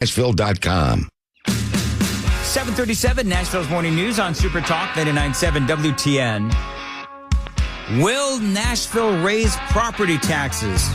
Nashville.com. 737, Nashville's Morning News on Super Talk 99.7 WTN. Will Nashville raise property taxes?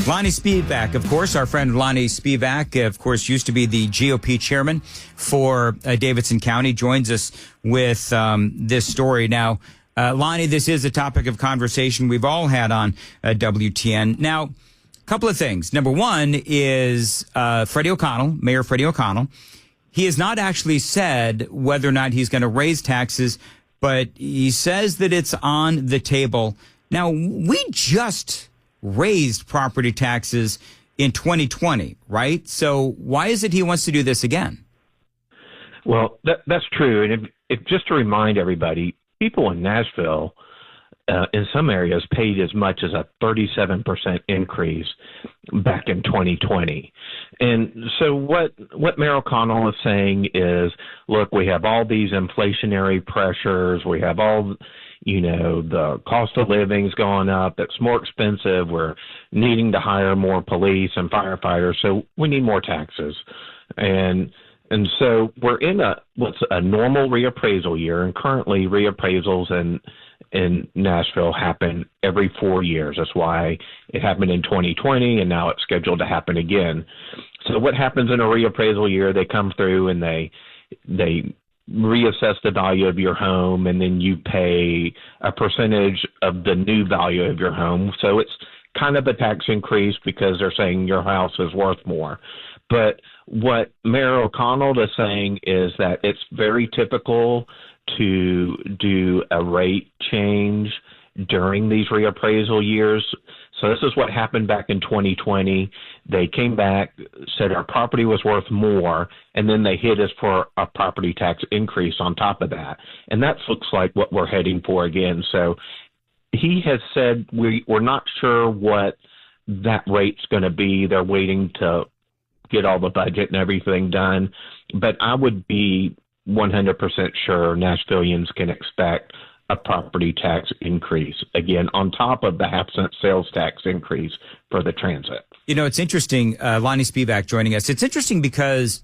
Lonnie Spivack, of course, our friend Lonnie Spivack, of course, used to be the GOP chairman for Davidson County, joins us with this story. Now, Lonnie, this is a topic of conversation we've all had on WTN. Now, a couple of things. Number one is Freddie O'Connell, Mayor Freddie O'Connell. He has not actually said whether or not he's going to raise taxes, but he says that it's on the table. Now, we just raised property taxes in 2020, right? So why is it he wants to do this again? Well, that's true. And if just to remind everybody, people in Nashville, in some areas, paid as much as a 37% increase back in 2020. And so what Mayor O'Connell is saying is, look, we have all these inflationary pressures. We have all, the cost of living's gone up. It's more expensive. We're needing to hire more police and firefighters. So we need more taxes. And so we're in what's a normal reappraisal year, and currently reappraisals in Nashville happen every 4 years. That's why it happened in 2020, and now it's scheduled to happen again. So what happens in a reappraisal year? They come through and they reassess the value of your home, and then you pay a percentage of the new value of your home. So it's kind of a tax increase because they're saying your house is worth more. But what Mayor O'Connell is saying is that it's very typical to do a rate change during these reappraisal years. So this is what happened back in 2020. They came back, said our property was worth more, and then they hit us for a property tax increase on top of that. And that looks like what we're heading for again. So he has said we're not sure what that rate's going to be. They're waiting to get all the budget and everything done. But I would be 100% sure Nashvillians can expect a property tax increase, again, on top of the half-cent sales tax increase for the transit. It's interesting, Lonnie Spivack joining us. It's interesting because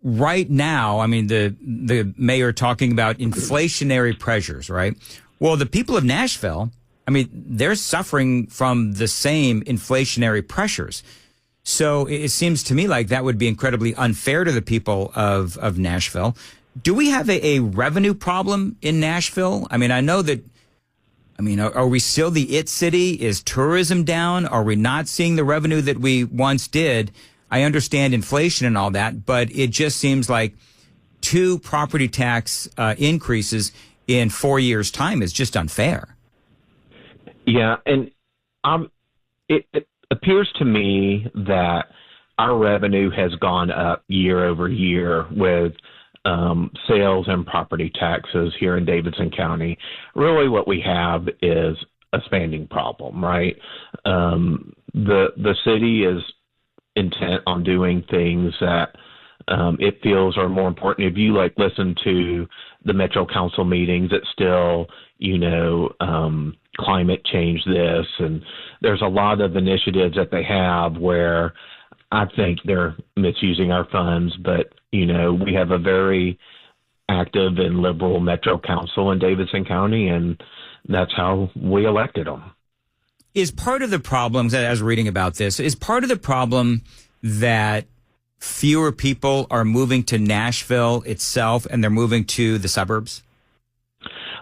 right now, the mayor talking about inflationary pressures, right? Well, the people of Nashville, they're suffering from the same inflationary pressures. So it seems to me like that would be incredibly unfair to the people of Nashville. Do we have a revenue problem in Nashville? I know that, are we still the it city? Is tourism down? Are we not seeing the revenue that we once did? I understand inflation and all that, but it just seems like 2 property tax increases in 4 years' time is just unfair. Yeah, and it appears to me that our revenue has gone up year over year with sales and property taxes here in Davidson County. Really what we have is a spending problem, right? The city is intent on doing things that it feels are more important. If you listen to the Metro Council meetings, it's still, climate change this, and there's a lot of initiatives that they have where I think they're misusing our funds, but, we have a very active and liberal Metro Council in Davidson County, and that's how we elected them. Is part of the problem, as I was reading about this, is part of the problem that fewer people are moving to Nashville itself and they're moving to the suburbs?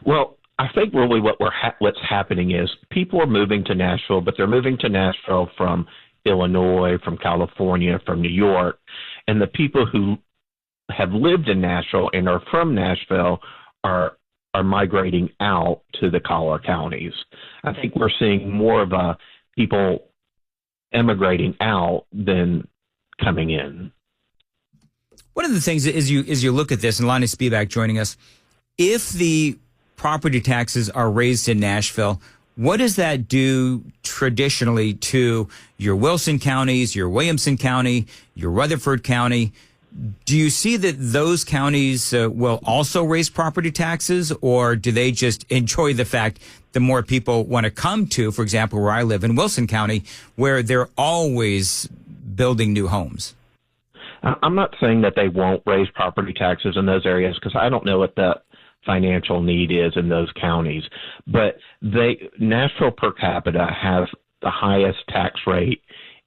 Well, I think really what's happening is people are moving to Nashville, but they're moving to Nashville from Illinois, from California, from New York, and the people who have lived in Nashville and are from Nashville are migrating out to the collar counties. I think we're seeing more of people emigrating out than coming in. One of the things is you look at this, and Lonnie Spivack joining us, if the property taxes are raised in Nashville, what does that do traditionally to your Wilson counties, your Williamson County, your Rutherford County? Do you see that those counties will also raise property taxes, or do they just enjoy the fact the more people want to come to, for example, where I live in Wilson County, where they're always building new homes? I'm not saying that they won't raise property taxes in those areas because I don't know what the financial need is in those counties. But Nashville per capita has the highest tax rate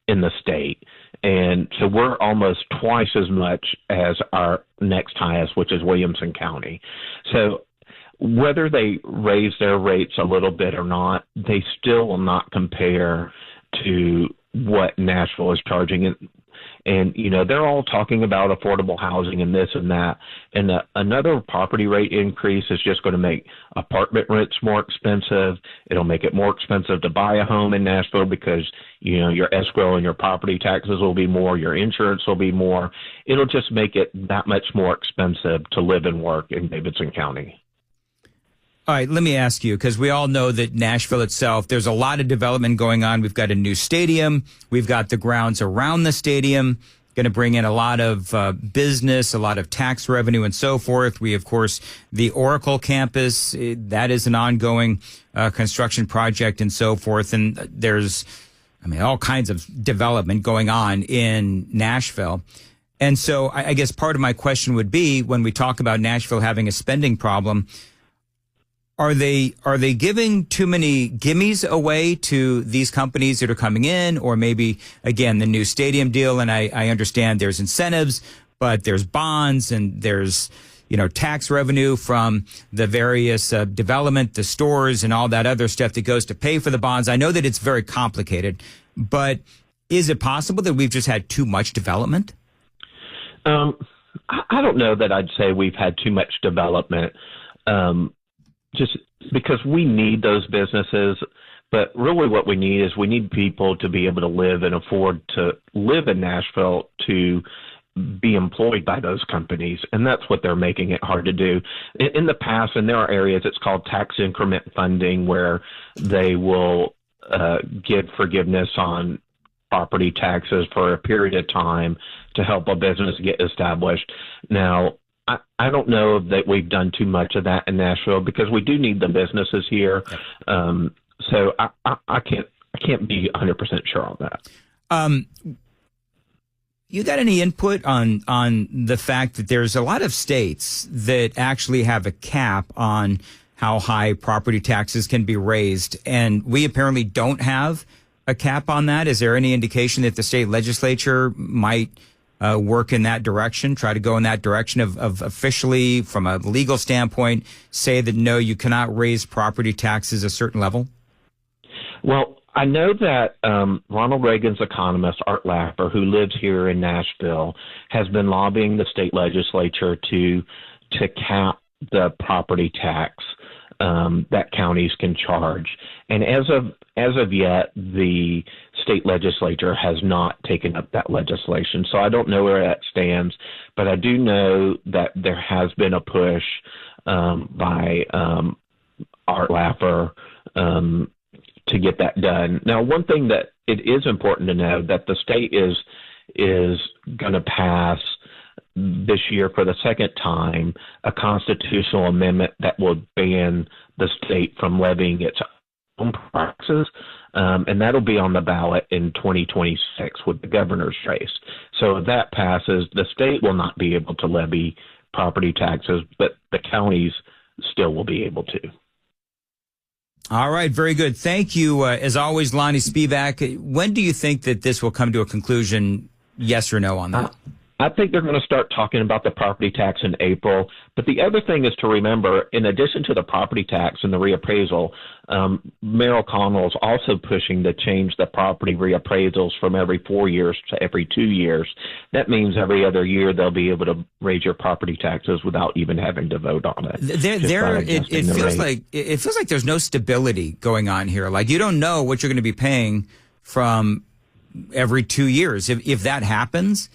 in the state. And so we're almost twice as much as our next highest, which is Williamson County. So whether they raise their rates a little bit or not, they still will not compare to what Nashville is charging. And they're all talking about affordable housing and this and that. And another property rate increase is just going to make apartment rents more expensive. It'll make it more expensive to buy a home in Nashville because, your escrow and your property taxes will be more, your insurance will be more. It'll just make it that much more expensive to live and work in Davidson County. All right, let me ask you, because we all know that Nashville itself, there's a lot of development going on. We've got a new stadium. We've got the grounds around the stadium, going to bring in a lot of business, a lot of tax revenue and so forth. We, of course, the Oracle campus, that is an ongoing construction project and so forth. And there's, all kinds of development going on in Nashville. And so I guess part of my question would be, when we talk about Nashville having a spending problem, Are they giving too many gimmies away to these companies that are coming in, or maybe, again, the new stadium deal? And I understand there's incentives, but there's bonds and there's, tax revenue from the various development, the stores and all that other stuff that goes to pay for the bonds. I know that it's very complicated, but is it possible that we've just had too much development? I don't know that I'd say we've had too much development. Just because we need those businesses, but really what we need is we need people to be able to live and afford to live in Nashville to be employed by those companies, and that's what they're making it hard to do. In the past, and there are areas, it's called tax increment funding, where they will give forgiveness on property taxes for a period of time to help a business get established. Now, I don't know that we've done too much of that in Nashville because we do need the businesses here. So I can't be 100% sure on that. You got any input on the fact that there's a lot of states that actually have a cap on how high property taxes can be raised, and we apparently don't have a cap on that? Is there any indication that the state legislature might work in that direction, try to go in that direction of officially, from a legal standpoint, say that, no, you cannot raise property taxes a certain level? Well, I know that Ronald Reagan's economist, Art Laffer, who lives here in Nashville, has been lobbying the state legislature to cap the property tax that counties can charge. And as of yet, the state legislature has not taken up that legislation. So I don't know where that stands, but I do know that there has been a push by Art Laffer to get that done. Now, one thing that it is important to know that the state is going to pass this year for the second time a constitutional amendment that will ban the state from levying its own taxes, and that'll be on the ballot in 2026 with the governor's race. So if that passes, the state will not be able to levy property taxes, but the counties still will be able to. All right, very good. Thank you, as always, Lonnie Spivack. When do you think that this will come to a conclusion, yes or no on that? I think they're going to start talking about the property tax in April. But the other thing is to remember, in addition to the property tax and the reappraisal, Mayor O'Connell is also pushing to change the property reappraisals from every 4 years to every 2 years. That means every other year they'll be able to raise your property taxes without even having to vote on it. It feels like there's no stability going on here. Like, you don't know what you're going to be paying from every 2 years. If that happens,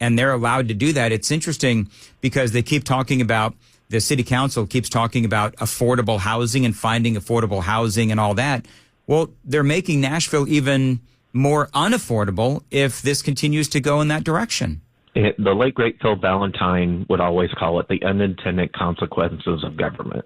and they're allowed to do that, it's interesting because they keep talking about, the city council keeps talking about affordable housing and finding affordable housing and all that. Well, they're making Nashville even more unaffordable if this continues to go in that direction. The late, great Phil Valentine would always call it the unintended consequences of government.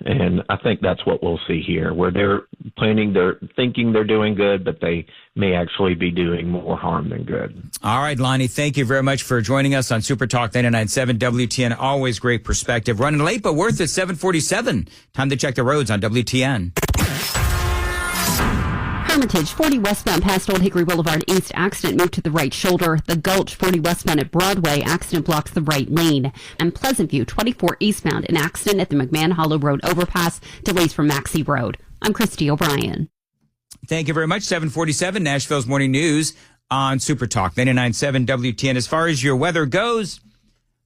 And I think that's what we'll see here, where they're thinking they're doing good, but they may actually be doing more harm than good. All right, Lonnie, thank you very much for joining us on Super Talk 99.7 WTN. Always great perspective. Running late, but worth it, 7:47. Time to check the roads on WTN. Hermitage, 40 westbound past Old Hickory Boulevard East. Accident moved to the right shoulder. The Gulch, 40 westbound at Broadway. Accident blocks the right lane. And Pleasant View, 24 eastbound. An accident at the McMahon Hollow Road overpass. Delays from Maxey Road. I'm Christy O'Brien. Thank you very much. 7:47, Nashville's Morning News on Super Talk 99.7 WTN. As far as your weather goes,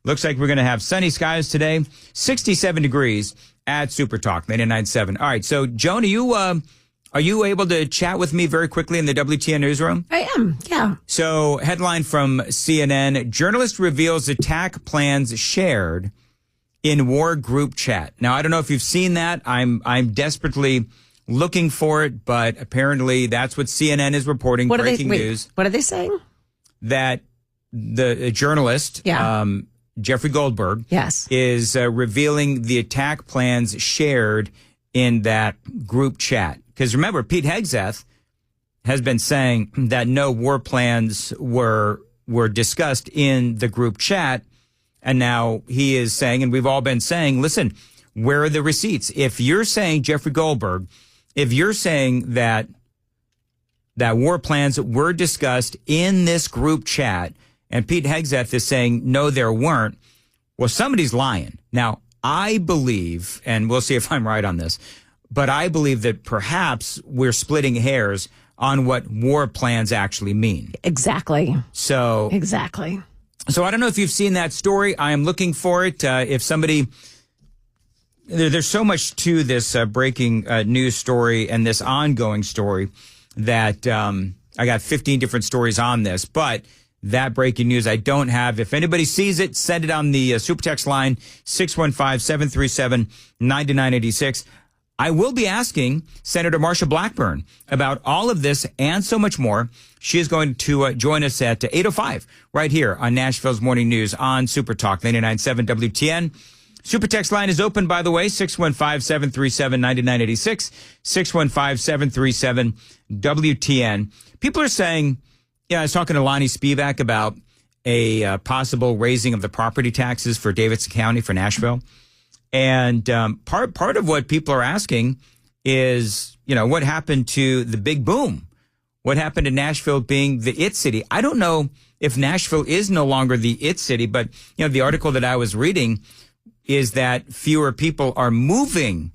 looks like we're going to have sunny skies today. 67 degrees at Super Talk 99.7. All right, so Joan, are you able to chat with me very quickly in the WTN newsroom? I am, yeah. So, headline from CNN, journalist reveals attack plans shared in war group chat. Now, I don't know if you've seen that. I'm desperately looking for it, but apparently that's what CNN is reporting. Breaking news. What are they saying? That the journalist, Jeffrey Goldberg, yes, is revealing the attack plans shared in that group chat. Because remember, Pete Hegseth has been saying that no war plans were discussed in the group chat. And now he is saying, and we've all been saying, listen, where are the receipts? If you're saying, Jeffrey Goldberg, if you're saying that war plans were discussed in this group chat, and Pete Hegseth is saying, no, there weren't, well, somebody's lying. Now, I believe, and we'll see if I'm right on this, but I believe that perhaps we're splitting hairs on what war plans actually mean. Exactly. So I don't know if you've seen that story. I am looking for it. If somebody, there's so much to this breaking news story and this ongoing story that I got 15 different stories on this, but that breaking news I don't have. If anybody sees it, send it on the super text line 615-737-9986. I will be asking Senator Marsha Blackburn about all of this and so much more. She is going to join us at 8:05 right here on Nashville's Morning News on Super Talk 99.7 WTN. Super text line is open, by the way, 615-737-9986, 615-737 WTN. People are saying, I was talking to Lonnie Spivack about a possible raising of the property taxes for Davidson County for Nashville. And part of what people are asking is, what happened to the big boom? What happened to Nashville being the it city? I don't know if Nashville is no longer the it city, but, the article that I was reading is that fewer people are moving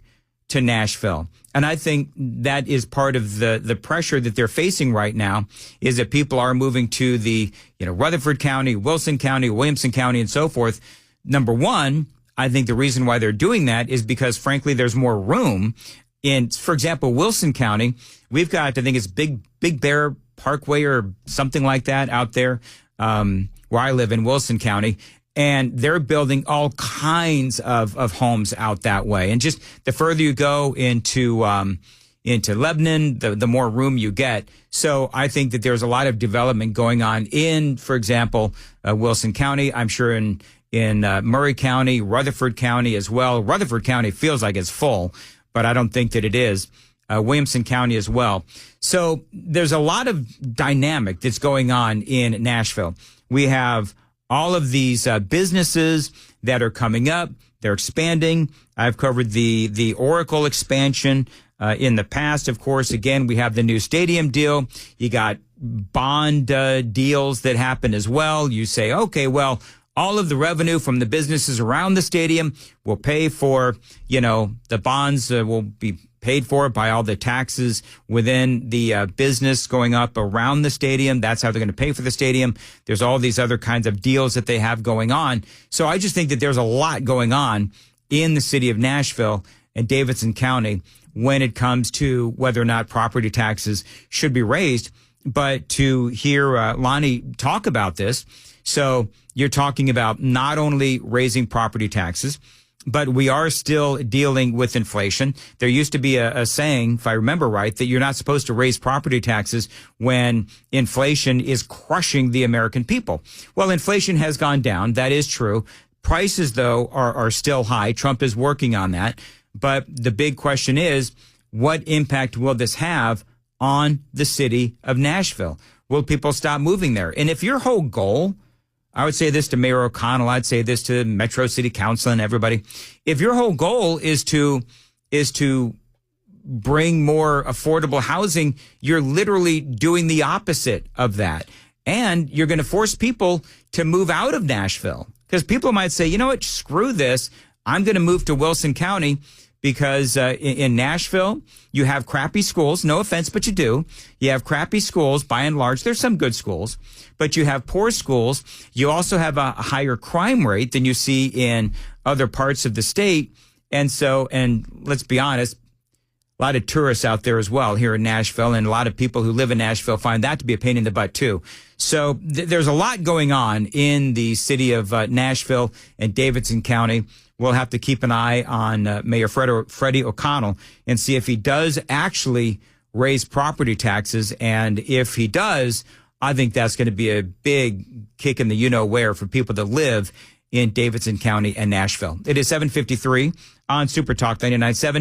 to Nashville. And I think that is part of the pressure that they're facing right now, is that people are moving to the, Rutherford County, Wilson County, Williamson County, and so forth. Number one, I think the reason why they're doing that is because, frankly, there's more room. In, for example, Wilson County, we've got, I think it's Big Bear Parkway or something like that out there, where I live in Wilson County. And they're building all kinds of homes out that way. And just the further you go into Lebanon, the more room you get. So I think that there's a lot of development going on in, for example, Wilson County. I'm sure in Murray County, Rutherford County as well. Rutherford County feels like it's full, but I don't think that it is. Williamson County as well. So there's a lot of dynamic that's going on in Nashville. We have all of these businesses that are coming up. They're expanding. I've covered the Oracle expansion in the past. Of course, again, we have the new stadium deal. You got bond deals that happen as well. You say, okay, well, all of the revenue from the businesses around the stadium will pay for, the bonds will be paid for by all the taxes within the business going up around the stadium. That's how they're going to pay for the stadium. There's all these other kinds of deals that they have going on. So I just think that there's a lot going on in the city of Nashville and Davidson County when it comes to whether or not property taxes should be raised. But to hear Lonnie talk about this, so you're talking about not only raising property taxes, but we are still dealing with inflation. There used to be a saying, if I remember right, that you're not supposed to raise property taxes when inflation is crushing the American people. Well, inflation has gone down. That is true. Prices, though, are still high. Trump is working on that. But the big question is, what impact will this have on the city of Nashville? Will people stop moving there? And if your whole goal, I would say this to Mayor O'Connell, I'd say this to Metro City Council and everybody. If your whole goal is to bring more affordable housing, you're literally doing the opposite of that. And you're going to force people to move out of Nashville, because people might say, you know what, screw this. I'm going to move to Wilson County because in Nashville, you have crappy schools. No offense, but you do. You have crappy schools by and large. There's some good schools, but you have poor schools. You also have a higher crime rate than you see in other parts of the state. And let's be honest, a lot of tourists out there as well here in Nashville, and a lot of people who live in Nashville find that to be a pain in the butt too. So there's a lot going on in the city of Nashville and Davidson County. We'll have to keep an eye on Mayor Freddie O'Connell and see if he does actually raise property taxes. And if he does, I think that's going to be a big kick in the you-know-where for people that live in Davidson County and Nashville. It is 7:53 on Super Talk 99.7.